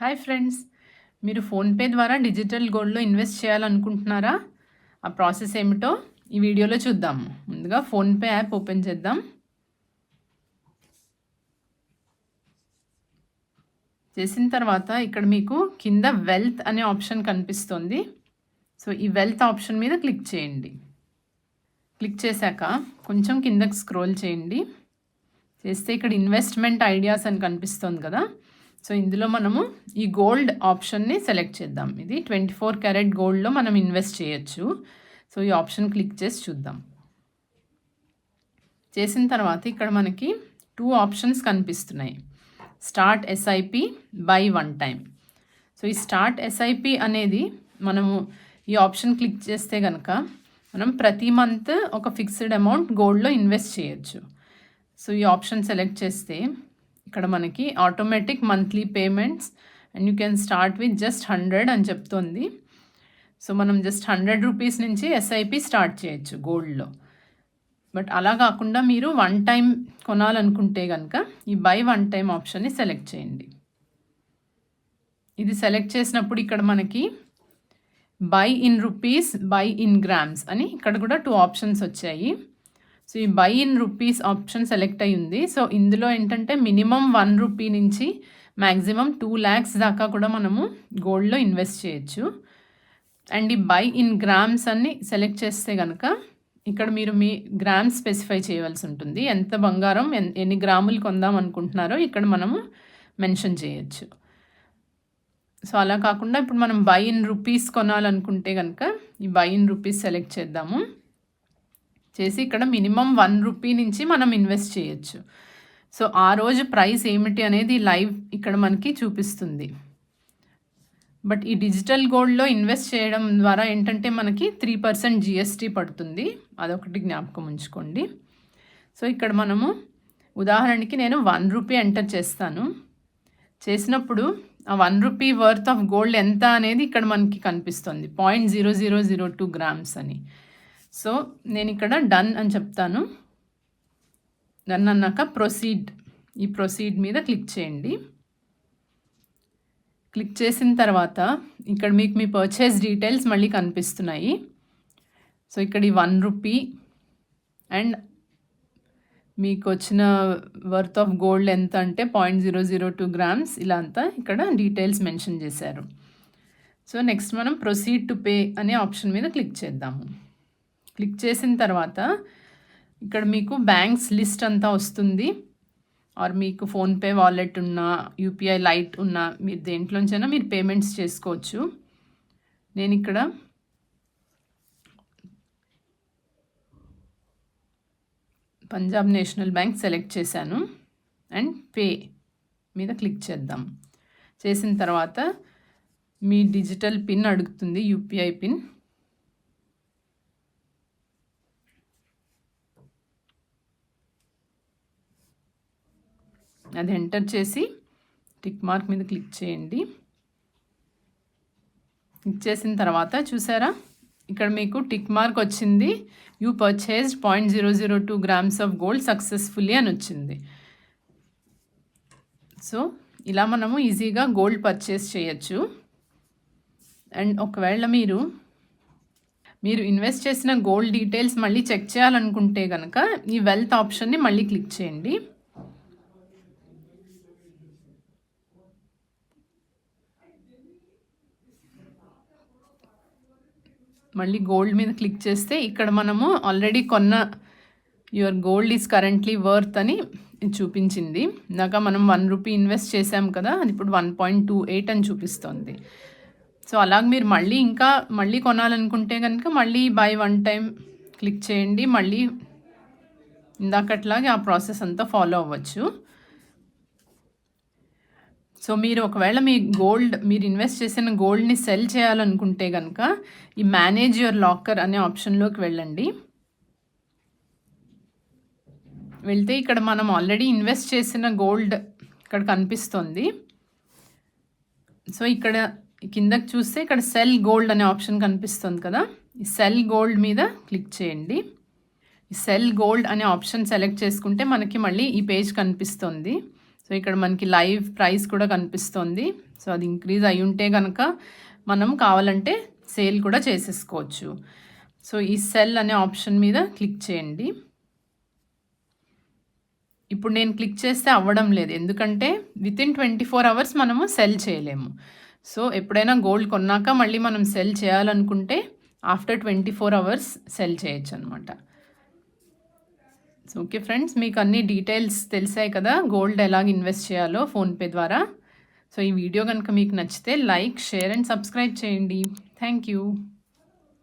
Hi friends, మీరు PhonePe ద్వారా digital గోల్డ్లో ఇన్వెస్ట్ చేయాలనుకుంటున్నారా? ఆ ప్రాసెస్ ఏమిటో ఈ వీడియోలో చూద్దాము. ముందుగా ఫోన్పే యాప్ ఓపెన్ చేద్దాం. చేసిన తర్వాత ఇక్కడ మీకు కింద వెల్త్ అనే ఆప్షన్ కనిపిస్తుంది. సో ఈ వెల్త్ ఆప్షన్ మీద క్లిక్ చేయండి. క్లిక్ చేశాక కొంచెం కిందకి స్క్రోల్ చేయండి. చేస్తే ఇక్కడ ఇన్వెస్ట్మెంట్ ఐడియాస్ అని కనిపిస్తుంది కదా. సో ఇందులో మనము ఈ గోల్డ్ ఆప్షన్ని సెలెక్ట్ చేద్దాం. ఇది 24 క్యారెట్ గోల్డ్లో మనం ఇన్వెస్ట్ చేయొచ్చు. సో ఈ ఆప్షన్ క్లిక్ చేసి చూద్దాం. చేసిన తర్వాత ఇక్కడ మనకి 2 ఆప్షన్స్ కనిపిస్తున్నాయి. Start SIP, by one time. So ఈ స్టార్ట్ ఎస్ఐపి అనేది మనము ఈ ఆప్షన్ క్లిక్ చేస్తే కనుక మనం ప్రతి మంత్ ఒక ఫిక్స్డ్ అమౌంట్ గోల్డ్లో ఇన్వెస్ట్ చేయొచ్చు. సో ఈ ఆప్షన్ సెలెక్ట్ చేస్తే ఇక్కడ మనకి automatic monthly payments and you can start with just 100 అని చెప్తుంది. సో మనం జస్ట్ 100 రూపీస్ నుంచి ఎస్ఐపి స్టార్ట్ చేయొచ్చు గోల్డ్లో. బట్ అలా కాకుండా మీరు వన్ టైం కొనాలనుకుంటే కనుక ఈ బై వన్ టైం ఆప్షన్ని సెలెక్ట్ చేయండి. ఇది సెలెక్ట్ చేసినప్పుడు ఇక్కడ మనకి by in rupees, by in grams అని ఇక్కడ కూడా 2 ఆప్షన్స్ వచ్చాయి. సో ఈ by in rupees option select అయ్యింది. సో ఇందులో ఏంటంటే మినిమం 1 రూపీ నుంచి మ్యాక్సిమం 2 lakhs దాకా కూడా మనము గోల్డ్లో ఇన్వెస్ట్ చేయొచ్చు. అండ్ ఈ బై ఇన్ గ్రామ్స్ అన్ని సెలెక్ట్ చేస్తే కనుక ఇక్కడ మీరు మీ గ్రామ్స్ స్పెసిఫై చేయవలసి ఉంటుంది. ఎంత బంగారం ఎన్ని గ్రాములు కొందాం అనుకుంటున్నారో ఇక్కడ మనము మెన్షన్ చేయొచ్చు. సో అలా కాకుండా ఇప్పుడు మనం బై ఇన్ రూపీస్ కొనాలనుకుంటే కనుక ఈ బై ఇన్ రూపీస్ సెలెక్ట్ చేద్దాము. చేసి ఇక్కడ మినిమం 1 రూపీ నుంచి మనం ఇన్వెస్ట్ చేయొచ్చు. సో ఆ రోజు ప్రైస్ ఏమిటి అనేది లైవ్ ఇక్కడ మనకి చూపిస్తుంది. బట్ ఈ డిజిటల్ గోల్డ్లో ఇన్వెస్ట్ చేయడం ద్వారా ఏంటంటే మనకి 3% జిఎస్టీ పడుతుంది. అదొకటి జ్ఞాపకం ఉంచుకోండి. సో ఇక్కడ మనము ఉదాహరణకి నేను 1 రూపీ ఎంటర్ చేస్తాను. చేసినప్పుడు ఆ 1 రూపీ వర్త్ ఆఫ్ గోల్డ్ ఎంత అనేది ఇక్కడ మనకి కనిపిస్తుంది, 0.0002 గ్రామ్స్ అని. సో నేను ఇక్కడ డన్ అని చెప్తాను. డన్ అన్నాక ప్రొసీడ్, ఈ ప్రొసీడ్ మీద క్లిక్ చేయండి. క్లిక్ చేసిన తర్వాత ఇక్కడ మీకు మీ పర్చేస్ డీటెయిల్స్ మళ్ళీ కనిపిస్తున్నాయి. సో ఇక్కడ ఈ 1 రూపీ అండ్ మీకు వచ్చిన వర్త్ ఆఫ్ గోల్డ్ ఎంత అంటే 0.002 గ్రామ్స్, ఇలా అంతా ఇక్కడ డీటెయిల్స్ మెన్షన్ చేశారు. సో నెక్స్ట్ మనం ప్రొసీడ్ టు పే అనే ఆప్షన్ మీద క్లిక్ చేద్దాము. క్లిక్ చేసిన తర్వాత ఇక్కడ మీకు బ్యాంక్స్ లిస్ట్ అంతా వస్తుంది. ఆర్ మీకు ఫోన్పే వాలెట్ ఉన్నా, యూపీఐ లైట్ ఉన్నా, మీరు దేంట్లోంచైనా మీరు పేమెంట్స్ చేసుకోవచ్చు. నేను ఇక్కడ పంజాబ్ నేషనల్ బ్యాంక్ సెలెక్ట్ చేశాను అండ్ పే మీద క్లిక్ చేద్దాం. చేసిన తర్వాత మీ డిజిటల్ పిన్ అడుగుతుంది, యూపీఐ పిన్. అది ఎంటర్ చేసి టిక్ మార్క్ మీద క్లిక్ చేయండి. క్లిక్ చేసిన తర్వాత చూసారా ఇక్కడ మీకు టిక్ మార్క్ వచ్చింది, you purchased 0.002 grams of gold successfully అని వచ్చింది. సో ఇలా మనము ఈజీగా గోల్డ్ పర్చేస్ చేయొచ్చు. అండ్ ఒకవేళ మీరు ఇన్వెస్ట్ చేసిన గోల్డ్ డీటెయిల్స్ మళ్ళీ చెక్ చేయాలనుకుంటే కనుక ఈ వెల్త్ ఆప్షన్ని మళ్ళీ క్లిక్ చేయండి. మళ్ళీ గోల్డ్ మీద క్లిక్ చేస్తే ఇక్కడ మనము ఆల్రెడీ కొన్న your gold is currently worth అని చూపించింది. ఇందాక మనం 1 రూపీ ఇన్వెస్ట్ చేసాం కదా, అది ఇప్పుడు 1.28 అని చూపిస్తుంది. సో అలాగే మీరు మళ్ళీ కొనాలనుకుంటే కనుక మళ్ళీ బై వన్ టైం క్లిక్ చేయండి. మళ్ళీ ఇందాకట్లాగే ఆ ప్రాసెస్ అంతా ఫాలో అవ్వచ్చు. సో మీరు ఒకవేళ మీరు ఇన్వెస్ట్ చేసిన గోల్డ్ని సెల్ చేయాలనుకుంటే కనుక ఈ మేనేజ్ యువర్ లాకర్ అనే ఆప్షన్లోకి వెళ్ళండి. వెళ్తే ఇక్కడ మనం ఆల్రెడీ ఇన్వెస్ట్ చేసిన గోల్డ్ ఇక్కడ కనిపిస్తుంది. సో ఇక్కడ కిందకి చూస్తే ఇక్కడ సెల్ గోల్డ్ అనే ఆప్షన్ కనిపిస్తుంది కదా, ఈ సెల్ గోల్డ్ మీద క్లిక్ చేయండి. ఈ సెల్ గోల్డ్ అనే ఆప్షన్ సెలెక్ట్ చేసుకుంటే మనకి మళ్ళీ ఈ పేజ్ కనిపిస్తుంది. సో ఇక్కడ మనకి లైవ్ ప్రైస్ కూడా కనిపిస్తుంది. సో అది ఇంక్రీజ్ అయి ఉంటే కనుక మనం కావాలంటే సేల్ కూడా చేసేసుకోవచ్చు. సో ఈ సెల్ అనే ఆప్షన్ మీద క్లిక్ చేయండి. ఇప్పుడు నేను క్లిక్ చేస్తే అవ్వడం లేదు, ఎందుకంటే వితిన్ 24 అవర్స్ మనము సెల్ చేయలేము. సో ఎప్పుడైనా గోల్డ్ కొన్నాక మళ్ళీ మనం సెల్ చేయాలనుకుంటే ఆఫ్టర్ 24 అవర్స్ సెల్ చేయొచ్చు అనమాట. సో ఓకే ఫ్రెండ్స్, మీకు అన్ని డీటెయిల్స్ తెలిసాయి కదా గోల్డ్ ఎలాగ ఇన్వెస్ట్ చేయాలో ఫోన్పే ద్వారా. సో ఈ వీడియో కనుక మీకు నచ్చితే లైక్, షేర్ అండ్ సబ్స్క్రైబ్ చేయండి. Thank you.